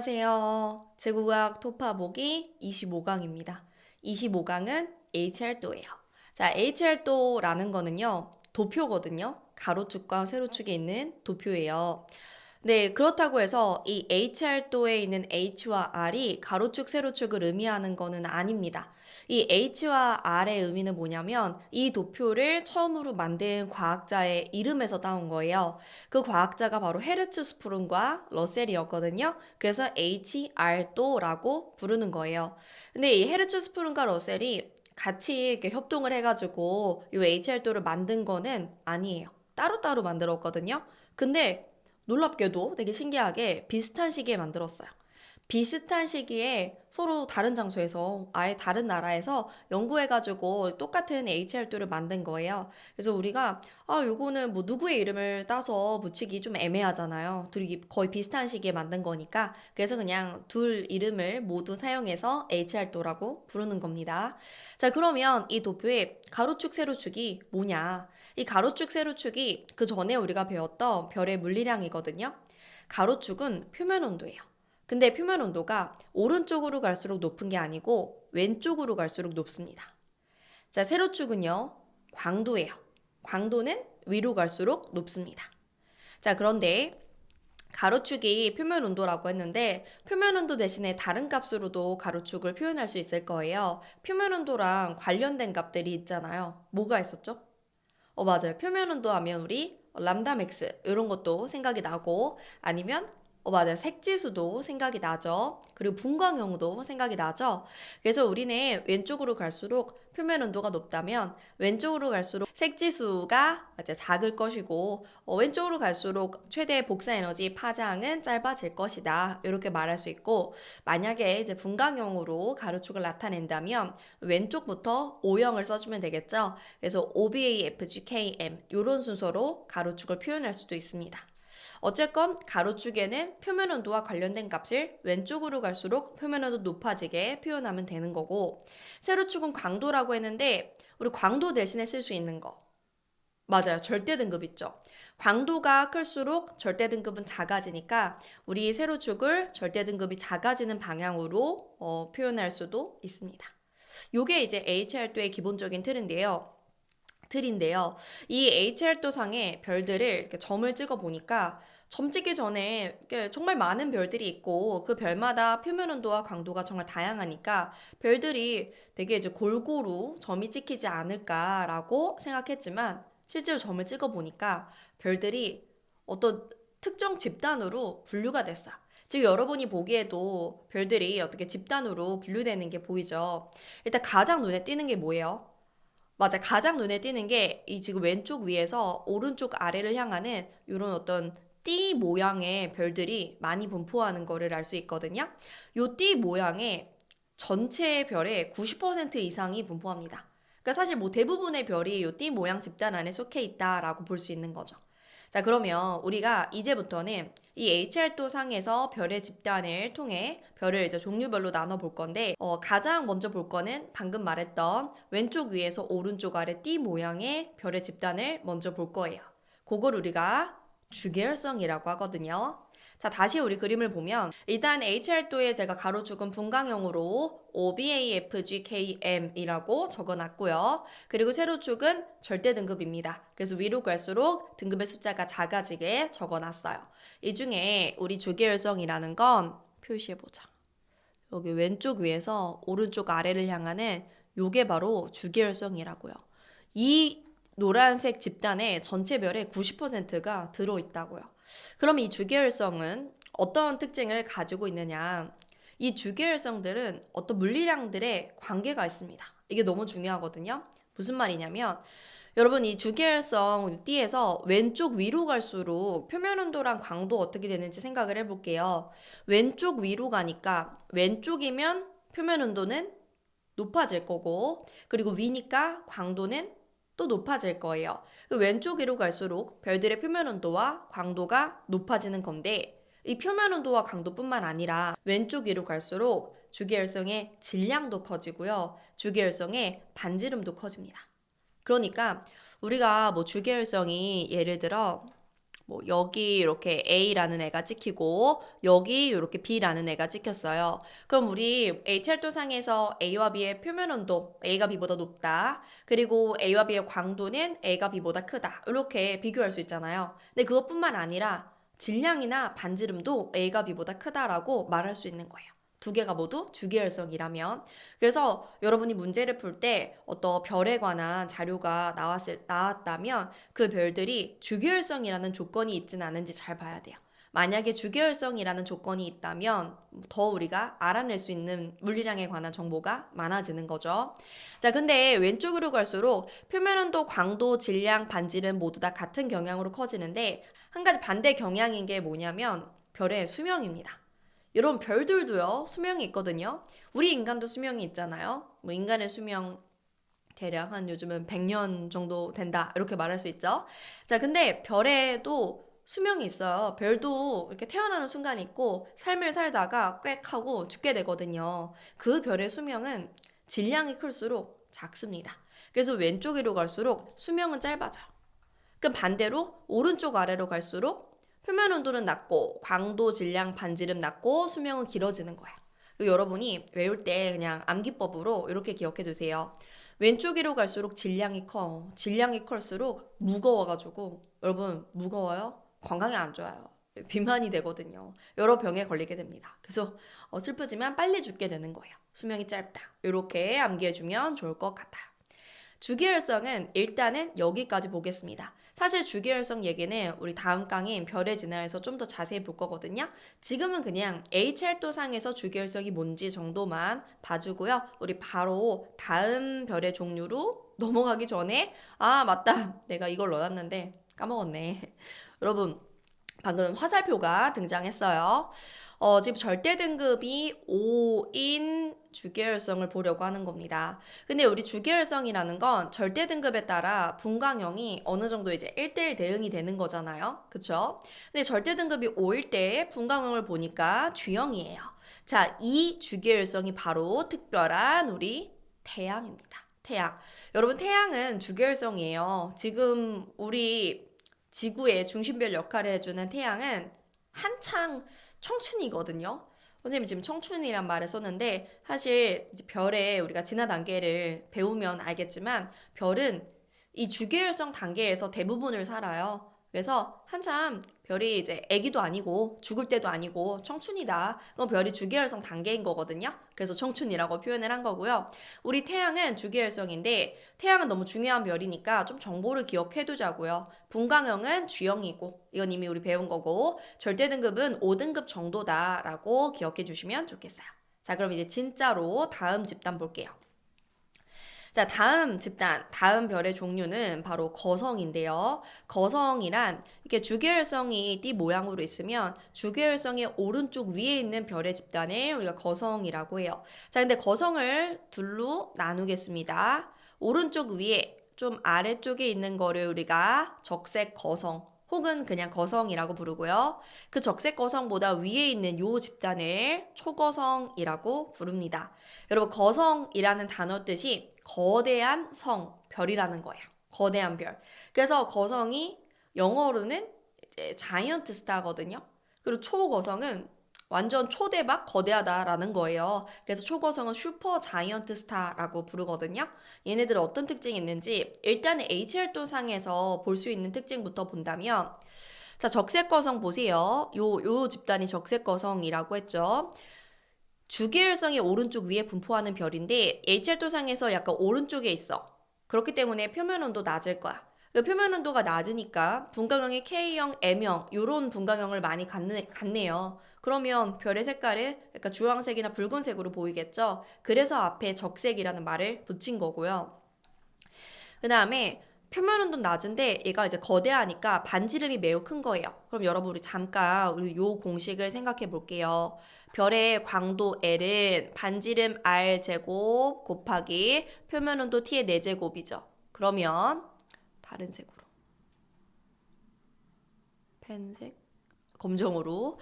안녕하세요. 제국학 토파보기 25강입니다. 25강은 H열도예요. 자, H열도라는 거는요, 도표거든요. 가로축과 세로축에 있는 도표예요. 네, 그렇다고 해서 이 H열도에 있는 H와 R이 가로축, 세로축을 의미하는 거는 아닙니다. 이 H와 R의 의미는 뭐냐면 이 도표를 처음으로 만든 과학자의 이름에서 따온 거예요. 그 과학자가 바로 헤르츠 스프룬과 러셀이었거든요. 그래서 HR도라고 부르는 거예요. 근데 이 헤르츠 스프룬과 러셀이 같이 이렇게 협동을 해가지고 이 HR도를 만든 거는 아니에요. 따로따로 만들었거든요. 근데 놀랍게도 되게 신기하게 비슷한 시기에 만들었어요. 비슷한 시기에 서로 다른 장소에서 아예 다른 나라에서 연구해가지고 똑같은 HR도를 만든 거예요. 그래서 우리가 요거는 뭐 누구의 이름을 따서 붙이기 좀 애매하잖아요. 둘이 거의 비슷한 시기에 만든 거니까 그래서 그냥 둘 이름을 모두 사용해서 HR도라고 부르는 겁니다. 자, 그러면 이 도표의 가로축 세로축이 뭐냐? 이 가로축 세로축이 그 전에 우리가 배웠던 별의 물리량이거든요. 가로축은 표면 온도예요. 근데 표면 온도가 오른쪽으로 갈수록 높은 게 아니고 왼쪽으로 갈수록 높습니다. 자, 세로축은요, 광도예요. 광도는 위로 갈수록 높습니다. 자, 그런데 가로축이 표면 온도라고 했는데 표면 온도 대신에 다른 값으로도 가로축을 표현할 수 있을 거예요. 표면 온도랑 관련된 값들이 있잖아요. 뭐가 있었죠? 맞아요. 표면 온도 하면 우리 람다 맥스 이런 것도 생각이 나고 아니면 맞아요. 색지수도 생각이 나죠. 그리고 분광형도 생각이 나죠. 그래서 우리는 왼쪽으로 갈수록 표면 온도가 높다면 왼쪽으로 갈수록 색지수가 이제 작을 것이고 왼쪽으로 갈수록 최대 복사 에너지 파장은 짧아질 것이다. 이렇게 말할 수 있고 만약에 이제 분광형으로 가로축을 나타낸다면 왼쪽부터 O형을 써주면 되겠죠. 그래서 OBA, FG, KM 이런 순서로 가로축을 표현할 수도 있습니다. 어쨌건 가로축에는 표면 온도와 관련된 값을 왼쪽으로 갈수록 표면 온도 높아지게 표현하면 되는 거고 세로축은 광도라고 했는데 우리 광도 대신에 쓸 수 있는 거 맞아요. 절대 등급 있죠. 광도가 클수록 절대 등급은 작아지니까 우리 세로축을 절대 등급이 작아지는 방향으로 표현할 수도 있습니다. 요게 이제 H활도의 기본적인 틀인데요. 이 H활도상의 별들을 이렇게 점을 찍어 보니까 점 찍기 전에 정말 많은 별들이 있고 그 별마다 표면 온도와 광도가 정말 다양하니까 별들이 되게 이제 골고루 점이 찍히지 않을까라고 생각했지만 실제로 점을 찍어 보니까 별들이 어떤 특정 집단으로 분류가 됐어요. 지금 여러분이 보기에도 별들이 어떻게 집단으로 분류되는 게 보이죠? 일단 가장 눈에 띄는 게 뭐예요? 맞아. 가장 눈에 띄는 게 이 지금 왼쪽 위에서 오른쪽 아래를 향하는 이런 어떤 띠 모양의 별들이 많이 분포하는 거를 알 수 있거든요. 요 띠 모양의 전체 별의 90% 이상이 분포합니다. 그러니까 사실 뭐 대부분의 별이 요 띠 모양 집단 안에 속해 있다라고 볼 수 있는 거죠. 자, 그러면 우리가 이제부터는 이 H활도 상에서 별의 집단을 통해 별을 이제 종류별로 나눠 볼 건데, 가장 먼저 볼 거는 방금 말했던 왼쪽 위에서 오른쪽 아래 띠 모양의 별의 집단을 먼저 볼 거예요. 그걸 우리가 주계열성이라고 하거든요. 자, 다시 우리 그림을 보면 일단 H활도에 제가 가로축은 분광형으로 OBAFGKM이라고 적어놨고요. 그리고 세로축은 절대 등급입니다. 그래서 위로 갈수록 등급의 숫자가 작아지게 적어놨어요. 이 중에 우리 주계열성이라는 건 표시해보자. 여기 왼쪽 위에서 오른쪽 아래를 향하는 요게 바로 주계열성이라고요. 이 노란색 집단의 전체 별의 90%가 들어있다고요. 그럼 이 주계열성은 어떤 특징을 가지고 있느냐? 이 주계열성들은 어떤 물리량들의 관계가 있습니다. 이게 너무 중요하거든요. 무슨 말이냐면 여러분 이 주계열성 띠에서 왼쪽 위로 갈수록 표면 온도랑 광도 어떻게 되는지 생각을 해볼게요. 왼쪽 위로 가니까 왼쪽이면 표면 온도는 높아질 거고 그리고 위니까 광도는 또 높아질 거예요. 왼쪽 위로 갈수록 별들의 표면 온도와 광도가 높아지는 건데 이 표면 온도와 광도뿐만 아니라 왼쪽 위로 갈수록 주계열성의 질량도 커지고요. 주계열성의 반지름도 커집니다. 그러니까 우리가 뭐 주계열성이 예를 들어 뭐 여기 이렇게 A라는 애가 찍히고 여기 이렇게 B라는 애가 찍혔어요. 그럼 우리 H활도상에서 A와 B의 표면 온도 A가 B보다 높다. 그리고 A와 B의 광도는 A가 B보다 크다. 이렇게 비교할 수 있잖아요. 근데 그것뿐만 아니라 질량이나 반지름도 A가 B보다 크다라고 말할 수 있는 거예요. 두 개가 모두 주기율성이라면. 그래서 여러분이 문제를 풀 때 어떤 별에 관한 자료가 나왔다면 그 별들이 주기율성이라는 조건이 있지는 않은지 잘 봐야 돼요. 만약에 주기율성이라는 조건이 있다면 더 우리가 알아낼 수 있는 물리량에 관한 정보가 많아지는 거죠. 자, 근데 왼쪽으로 갈수록 표면 온도, 광도, 질량, 반지름 모두 다 같은 경향으로 커지는데 한 가지 반대 경향인 게 뭐냐면 별의 수명입니다. 여러분 별들도요 수명이 있거든요. 우리 인간도 수명이 있잖아요. 뭐 인간의 수명 대략 한 요즘은 100년 정도 된다 이렇게 말할 수 있죠. 자, 근데 별에도 수명이 있어요. 별도 이렇게 태어나는 순간이 있고 삶을 살다가 꽥 하고 죽게 되거든요. 그 별의 수명은 질량이 클수록 작습니다. 그래서 왼쪽으로 갈수록 수명은 짧아져요. 그럼 반대로 오른쪽 아래로 갈수록 표면 온도는 낮고 광도, 질량, 반지름 낮고 수명은 길어지는 거야. 여러분이 외울 때 그냥 암기법으로 이렇게 기억해 두세요. 왼쪽으로 갈수록 질량이 커. 질량이 클수록 무거워가지고 여러분 무거워요? 건강에 안 좋아요. 비만이 되거든요. 여러 병에 걸리게 됩니다. 그래서 슬프지만 빨리 죽게 되는 거예요. 수명이 짧다. 이렇게 암기해주면 좋을 것 같아요. 주기율성은 일단은 여기까지 보겠습니다. 사실 주기율성 얘기는 우리 다음 강인 별의 진화에서 좀 더 자세히 볼 거거든요. 지금은 그냥 H활도상에서 주기율성이 뭔지 정도만 봐주고요. 우리 바로 다음 별의 종류로 넘어가기 전에 맞다. 내가 이걸 넣어놨는데 까먹었네. 여러분 방금 화살표가 등장했어요. 지금 절대 등급이 5인 주계열성을 보려고 하는 겁니다. 근데 우리 주계열성이라는 건 절대 등급에 따라 분광형이 어느 정도 이제 1대1 대응이 되는 거잖아요. 그쵸? 근데 절대 등급이 5일 때 분광형을 보니까 G형이에요. 자, 이 주계열성이 바로 특별한 우리 태양입니다. 태양. 여러분, 태양은 주계열성이에요. 지금 우리 지구의 중심별 역할을 해주는 태양은 한창 청춘이거든요. 선생님이 지금 청춘이란 말을 썼는데 사실 이제 별의 우리가 진화 단계를 배우면 알겠지만 별은 이 주계열성 단계에서 대부분을 살아요. 그래서 한참 별이 이제 아기도 아니고 죽을 때도 아니고 청춘이다. 그건 별이 주계열성 단계인 거거든요. 그래서 청춘이라고 표현을 한 거고요. 우리 태양은 주계열성인데 태양은 너무 중요한 별이니까 좀 정보를 기억해 두자고요. 분광형은 G형이고 이건 이미 우리 배운 거고 절대 등급은 5등급 정도다라고 기억해 주시면 좋겠어요. 자, 그럼 이제 진짜로 다음 집단 볼게요. 자, 다음 집단, 다음 별의 종류는 바로 거성인데요. 거성이란 이렇게 주계열성이 띠 모양으로 있으면 주계열성의 오른쪽 위에 있는 별의 집단을 우리가 거성이라고 해요. 자, 근데 거성을 둘로 나누겠습니다. 오른쪽 위에 좀 아래쪽에 있는 거를 우리가 적색 거성 혹은 그냥 거성이라고 부르고요. 그 적색 거성보다 위에 있는 요 집단을 초거성이라고 부릅니다. 여러분, 거성이라는 단어 뜻이 거대한 성, 별이라는 거예요. 거대한 별. 그래서 거성이 영어로는 이제 자이언트 스타거든요. 그리고 초거성은 완전 초대박 거대하다라는 거예요. 그래서 초거성은 슈퍼 자이언트 스타라고 부르거든요. 얘네들은 어떤 특징이 있는지 일단 H활도상에서 볼 수 있는 특징부터 본다면 자, 적색거성 보세요. 요 집단이 적색거성이라고 했죠. 주계열성이 오른쪽 위에 분포하는 별인데 H활도상에서 약간 오른쪽에 있어. 그렇기 때문에 표면 온도 낮을 거야. 그 표면 온도가 낮으니까 분광형이 K형, M형 이런 분광형을 많이 갖네요. 그러면 별의 색깔을 약간 주황색이나 붉은색으로 보이겠죠? 그래서 앞에 적색이라는 말을 붙인 거고요. 그 다음에 표면 온도는 낮은데 얘가 이제 거대하니까 반지름이 매우 큰 거예요. 그럼 여러분 우리 잠깐 우리 요 공식을 생각해 볼게요. 별의 광도 L은 반지름 R 제곱 곱하기 표면 온도 T의 4제곱이죠. 그러면 다른 색으로 펜색 검정으로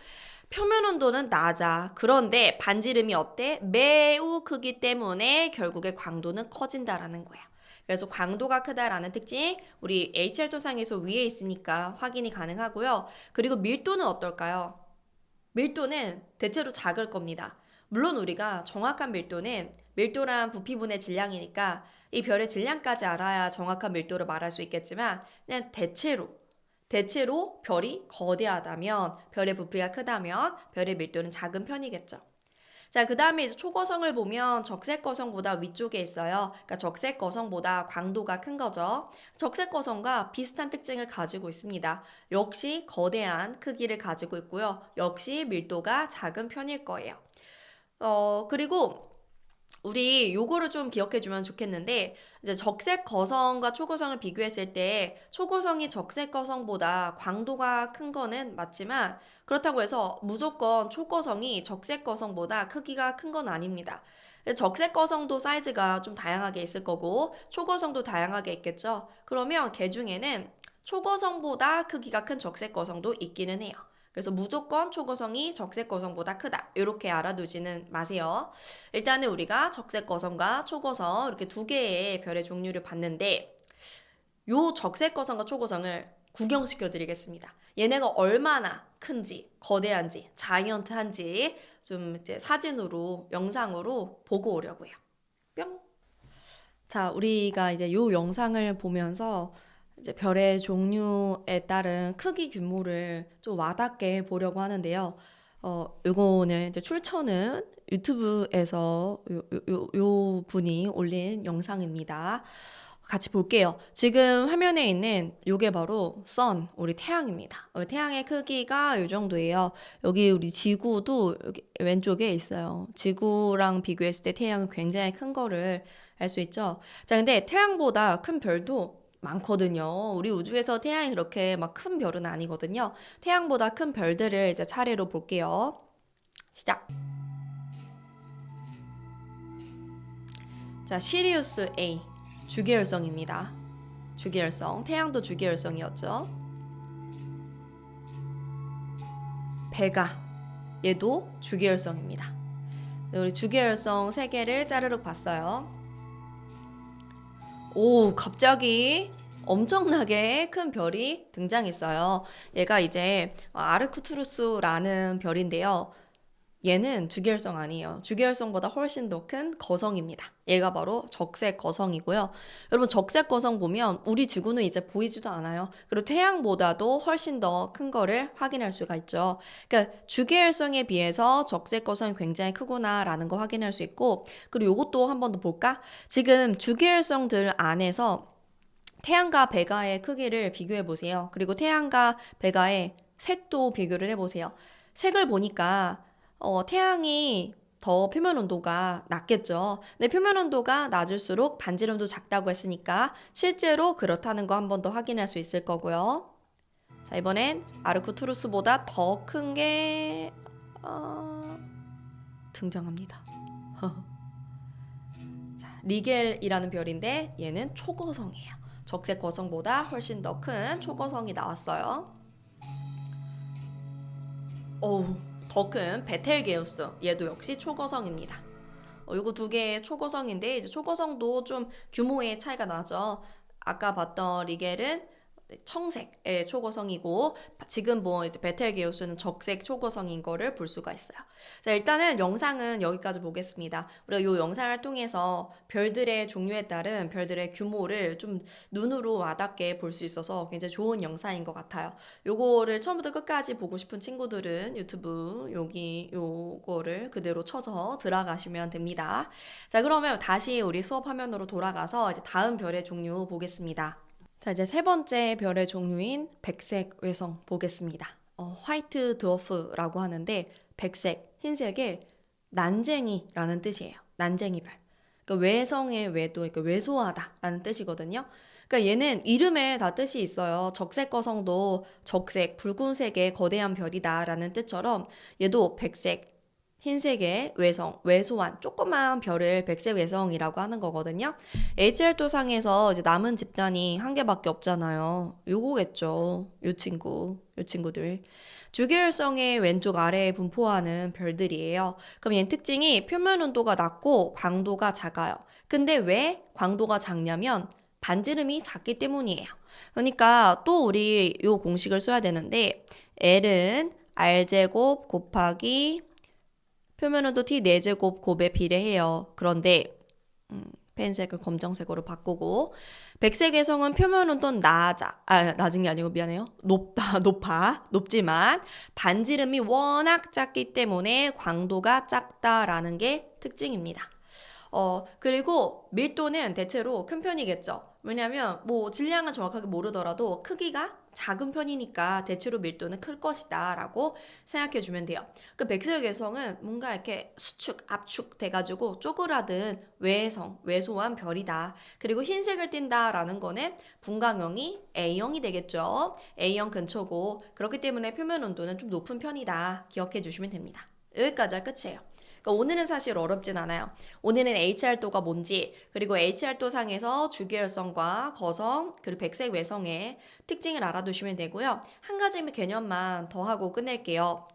표면 온도는 낮아. 그런데 반지름이 어때? 매우 크기 때문에 결국에 광도는 커진다라는 거야. 그래서 광도가 크다라는 특징, 우리 HL 도상에서 위에 있으니까 확인이 가능하고요. 그리고 밀도는 어떨까요? 밀도는 대체로 작을 겁니다. 물론 우리가 정확한 밀도는 밀도란 부피분의 질량이니까 이 별의 질량까지 알아야 정확한 밀도를 말할 수 있겠지만 그냥 대체로 별이 거대하다면 별의 부피가 크다면 별의 밀도는 작은 편이겠죠. 자, 그 다음에 이제 초고성을 보면 적색거성보다 위쪽에 있어요. 그러니까 적색거성보다 광도가 큰 거죠. 적색거성과 비슷한 특징을 가지고 있습니다. 역시 거대한 크기를 가지고 있고요. 역시 밀도가 작은 편일 거예요. 그리고 우리 요거를 좀 기억해 주면 좋겠는데 이제 적색 거성과 초고성을 비교했을 때 초고성이 적색 거성보다 광도가 큰 거는 맞지만 그렇다고 해서 무조건 초고성이 적색 거성보다 크기가 큰 건 아닙니다. 적색 거성도 사이즈가 좀 다양하게 있을 거고 초고성도 다양하게 있겠죠. 그러면 개 중에는 초고성보다 크기가 큰 적색 거성도 있기는 해요. 그래서 무조건 초고성이 적색 거성보다 크다. 이렇게 알아두지는 마세요. 일단은 우리가 적색 거성과 초고성 이렇게 두 개의 별의 종류를 봤는데 요 적색 거성과 초고성을 구경시켜 드리겠습니다. 얘네가 얼마나 큰지, 거대한지, 자이언트한지 좀 이제 사진으로, 영상으로 보고 오려고요. 뿅. 자, 우리가 이제 요 영상을 보면서 이제 별의 종류에 따른 크기 규모를 좀 와닿게 보려고 하는데요. 요거는 이제 출처는 유튜브에서 요 분이 올린 영상입니다. 같이 볼게요. 지금 화면에 있는 요게 바로 선, 우리 태양입니다. 태양의 크기가 요 정도예요. 여기 우리 지구도 여기 왼쪽에 있어요. 지구랑 비교했을 때 태양은 굉장히 큰 거를 알 수 있죠. 자, 근데 태양보다 큰 별도 많거든요. 우리 우주에서 태양이 그렇게 막 큰 별은 아니거든요. 태양보다 큰 별들을 이제 차례로 볼게요. 시작. 자, 시리우스 A. 주계열성입니다. 주계열성. 태양도 주계열성이었죠. 베가. 얘도 주계열성입니다. 우리 주계열성 3개를 짜르륵 봤어요. 오, 갑자기 엄청나게 큰 별이 등장했어요. 얘가 이제 아르크투루스라는 별인데요. 얘는 주계열성 아니에요. 주계열성보다 훨씬 더 큰 거성입니다. 얘가 바로 적색 거성이고요. 여러분 적색 거성 보면 우리 지구는 이제 보이지도 않아요. 그리고 태양보다도 훨씬 더 큰 거를 확인할 수가 있죠. 그러니까 주계열성에 비해서 적색 거성이 굉장히 크구나라는 거 확인할 수 있고 그리고 이것도 한 번 더 볼까? 지금 주계열성들 안에서 태양과 베가의 크기를 비교해 보세요. 그리고 태양과 베가의 색도 비교를 해보세요. 색을 보니까 태양이 더 표면 온도가 낮겠죠. 근데 표면 온도가 낮을수록 반지름도 작다고 했으니까 실제로 그렇다는 거 한 번 더 확인할 수 있을 거고요. 자, 이번엔 아르크투루스보다 더 큰 게 등장합니다. 자, 리겔이라는 별인데 얘는 초거성이에요. 적색 거성보다 훨씬 더 큰 초거성이 나왔어요. 어우, 더 큰 베텔게우스. 얘도 역시 초거성입니다. 이거 두 개의 초거성인데 이제 초거성도 좀 규모의 차이가 나죠. 아까 봤던 리겔은 청색의 초고성이고 지금 뭐 이제 베텔게우스는 적색 초고성인 거를 볼 수가 있어요. 자, 일단은 영상은 여기까지 보겠습니다. 우리가 이 영상을 통해서 별들의 종류에 따른 별들의 규모를 좀 눈으로 와닿게 볼 수 있어서 굉장히 좋은 영상인 것 같아요. 요거를 처음부터 끝까지 보고 싶은 친구들은 유튜브 여기 요거를 그대로 쳐서 들어가시면 됩니다. 자, 그러면 다시 우리 수업 화면으로 돌아가서 이제 다음 별의 종류 보겠습니다. 자, 이제 세 번째 별의 종류인 백색 외성 보겠습니다. 화이트 드워프라고 하는데 백색, 흰색의 난쟁이라는 뜻이에요. 난쟁이 별. 그러니까 외성의 외도, 그러니까 왜소하다라는 뜻이거든요. 그러니까 얘는 이름에 다 뜻이 있어요. 적색 거성도 적색, 붉은색의 거대한 별이다라는 뜻처럼 얘도 백색, 흰색의 외성, 왜소한 조그만 별을 백색 외성이라고 하는 거거든요. HL 도상에서 이제 남은 집단이 한 개밖에 없잖아요. 요거겠죠. 요 친구들. 주계열성의 왼쪽 아래에 분포하는 별들이에요. 그럼 얘는 특징이 표면 온도가 낮고 광도가 작아요. 근데 왜 광도가 작냐면 반지름이 작기 때문이에요. 그러니까 또 우리 이 공식을 써야 되는데 L은 R제곱 곱하기 표면온도 T 4제곱 곱에 비례해요. 그런데 펜색을 검정색으로 바꾸고 백색 외성은 표면온도는 낮은 게 아니고 미안해요. 높지만 반지름이 워낙 작기 때문에 광도가 작다라는 게 특징입니다. 그리고 밀도는 대체로 큰 편이겠죠. 왜냐면 뭐 질량은 정확하게 모르더라도 크기가 작은 편이니까 대체로 밀도는 클 것이다 라고 생각해 주면 돼요. 그 백색 외성은 뭔가 이렇게 수축, 압축 돼가지고 쪼그라든 왜소한 별이다. 그리고 흰색을 띈다 라는 거는 분광형이 A형이 되겠죠. A형 근처고 그렇기 때문에 표면 온도는 좀 높은 편이다. 기억해 주시면 됩니다. 여기까지가 끝이에요. 그러니까 오늘은 사실 어렵진 않아요. 오늘은 HR도가 뭔지, 그리고 HR도 상에서 주계열성과 거성, 그리고 백색 외성의 특징을 알아두시면 되고요. 한 가지 개념만 더 하고 끝낼게요.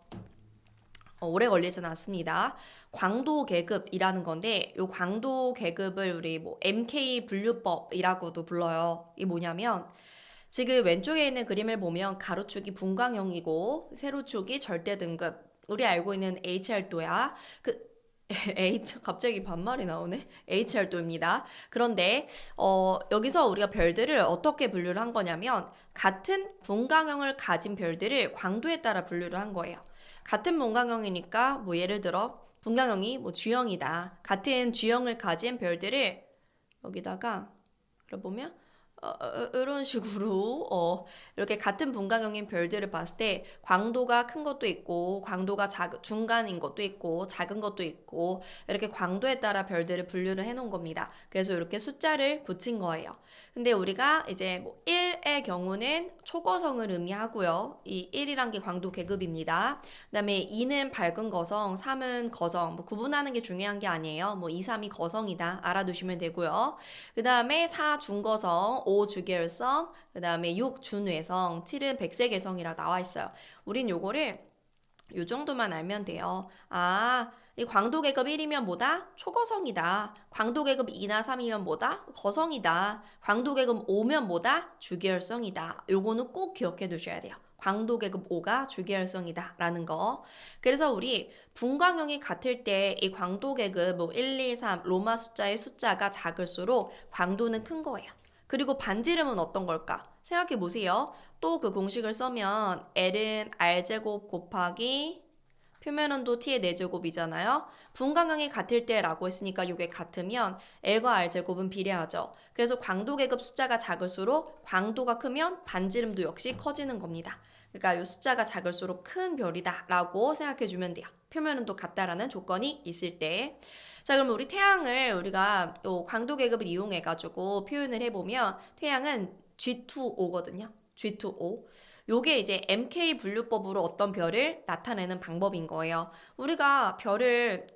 오래 걸리진 않습니다. 광도 계급이라는 건데, 이 광도 계급을 우리 뭐 MK 분류법이라고도 불러요. 이게 뭐냐면, 지금 왼쪽에 있는 그림을 보면 가로축이 분광형이고 세로축이 절대 등급. 우리 알고 있는 HR도야. 갑자기 반말이 나오네. HR도입니다. 그런데 여기서 우리가 별들을 어떻게 분류를 한 거냐면 같은 분광형을 가진 별들을 광도에 따라 분류를 한 거예요. 같은 분광형이니까 뭐 예를 들어 분광형이 뭐 G형이다. 같은 G형을 가진 별들을 여기다가 보면 이런 식으로 이렇게 같은 분광형인 별들을 봤을 때 광도가 큰 것도 있고 광도가 중간인 것도 있고 작은 것도 있고 이렇게 광도에 따라 별들을 분류를 해놓은 겁니다. 그래서 이렇게 숫자를 붙인 거예요. 근데 우리가 이제 뭐 1의 경우는 초거성을 의미하고요. 이 1이란 게 광도 계급입니다. 그다음에 2는 밝은 거성, 3은 거성. 뭐 구분하는 게 중요한 게 아니에요. 뭐 2, 3이 거성이다 알아두시면 되고요. 그다음에 4 중거성, 5 주계열성, 그다음에 6 준외성, 7은 백색외성이라 나와 있어요. 우린 요거를 요 정도만 알면 돼요. 이 광도 계급 1이면 뭐다? 초거성이다. 광도 계급 2나 3이면 뭐다? 거성이다. 광도 계급 5면 뭐다? 주계열성이다. 요거는 꼭 기억해 두셔야 돼요. 광도 계급 5가 주계열성이다 라는 거. 그래서 우리 분광형이 같을 때 이 광도 계급 뭐 1, 2, 3 로마 숫자의 숫자가 작을수록 광도는 큰 거예요. 그리고 반지름은 어떤 걸까? 생각해 보세요. 또 그 공식을 써면 L은 R제곱 곱하기 표면온도 T의 4제곱이잖아요. 분광형이 같을 때라고 했으니까 이게 같으면 L과 R제곱은 비례하죠. 그래서 광도 계급 숫자가 작을수록 광도가 크면 반지름도 역시 커지는 겁니다. 그러니까 이 숫자가 작을수록 큰 별이다 라고 생각해 주면 돼요. 표면온도 같다라는 조건이 있을 때. 자, 그럼 우리 태양을 우리가 요 광도 계급을 이용해 가지고 표현을 해보면 태양은 G2O거든요. G2O. 요게 이제 MK 분류법으로 어떤 별을 나타내는 방법인 거예요. 우리가 별을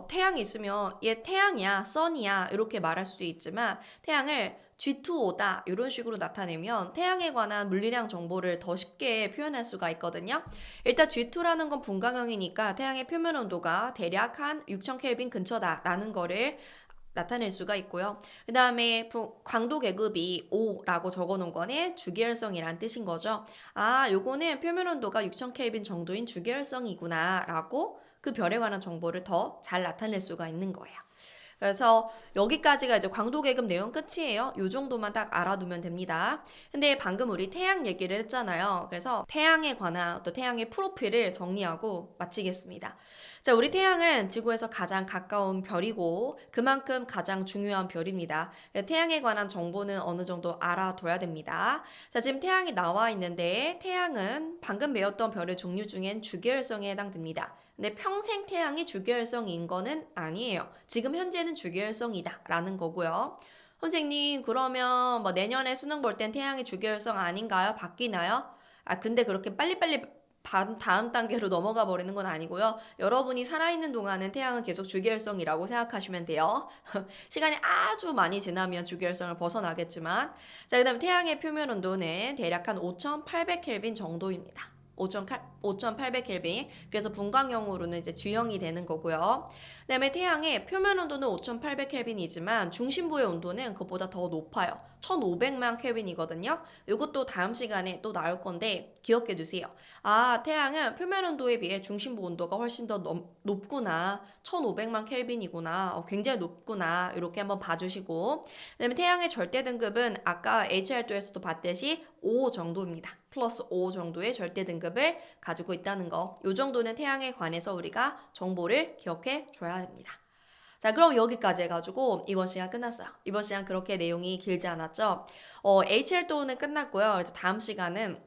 태양이 있으면 얘 태양이야, 선이야 이렇게 말할 수도 있지만 태양을 G2O다 이런 식으로 나타내면 태양에 관한 물리량 정보를 더 쉽게 표현할 수가 있거든요. 일단 G2라는 건 분광형이니까 태양의 표면 온도가 대략 한 6000켈빈 근처다라는 거를 나타낼 수가 있고요. 그 다음에 광도 계급이 5라고 적어놓은 거는 주계열성이란 뜻인 거죠. 요거는 표면 온도가 6000켈빈 정도인 주계열성이구나 라고 그 별에 관한 정보를 더 잘 나타낼 수가 있는 거예요. 그래서 여기까지가 이제 광도 계급 내용 끝이에요. 요 정도만 딱 알아두면 됩니다. 근데 방금 우리 태양 얘기를 했잖아요. 그래서 태양에 관한 또 태양의 프로필을 정리하고 마치겠습니다. 자, 우리 태양은 지구에서 가장 가까운 별이고 그만큼 가장 중요한 별입니다. 태양에 관한 정보는 어느 정도 알아둬야 됩니다. 자, 지금 태양이 나와 있는데 태양은 방금 배웠던 별의 종류 중엔 주계열성에 해당됩니다. 근데 평생 태양이 주계열성인 거는 아니에요. 지금 현재는 주계열성이다 라는 거고요. 선생님, 그러면 뭐 내년에 수능 볼 땐 태양이 주계열성 아닌가요? 바뀌나요? 근데 그렇게 빨리빨리 다음 단계로 넘어가 버리는 건 아니고요. 여러분이 살아있는 동안은 태양은 계속 주계열성이라고 생각하시면 돼요. 시간이 아주 많이 지나면 주계열성을 벗어나겠지만 자, 그 다음에 태양의 표면 온도는 대략 한 5800켈빈 정도입니다. 5,800 켈빈. 그래서 분광형으로는 이제 주형이 되는 거고요. 그다음에 태양의 표면 온도는 5,800 켈빈이지만 중심부의 온도는 그보다 더 높아요. 1,500만 켈빈이거든요. 이것도 다음 시간에 또 나올 건데 기억해 두세요. 아, 태양은 표면 온도에 비해 중심부 온도가 훨씬 더 높구나. 1,500만 켈빈이구나. 굉장히 높구나. 이렇게 한번 봐주시고. 그다음에 태양의 절대 등급은 아까 HR도에서도 봤듯이 5 정도입니다. 플러스 5 정도의 절대 등급을 가지고 있다는 거. 이 정도는 태양에 관해서 우리가 정보를 기억해 줘야 됩니다. 자, 그럼 여기까지 해가지고 이번 시간 끝났어요. 이번 시간 그렇게 내용이 길지 않았죠? HR도는 끝났고요. 이제 다음 시간은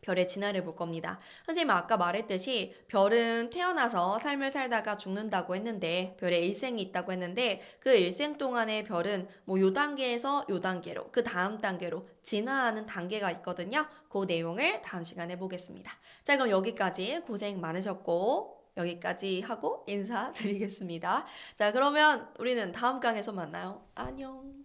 별의 진화를 볼 겁니다. 선생님 아까 말했듯이 별은 태어나서 삶을 살다가 죽는다고 했는데 별의 일생이 있다고 했는데 그 일생 동안의 별은 뭐 요 단계에서 요 단계로 그 다음 단계로 진화하는 단계가 있거든요. 그 내용을 다음 시간에 보겠습니다. 자, 그럼 여기까지 고생 많으셨고 여기까지 하고 인사드리겠습니다. 자, 그러면 우리는 다음 강에서 만나요. 안녕.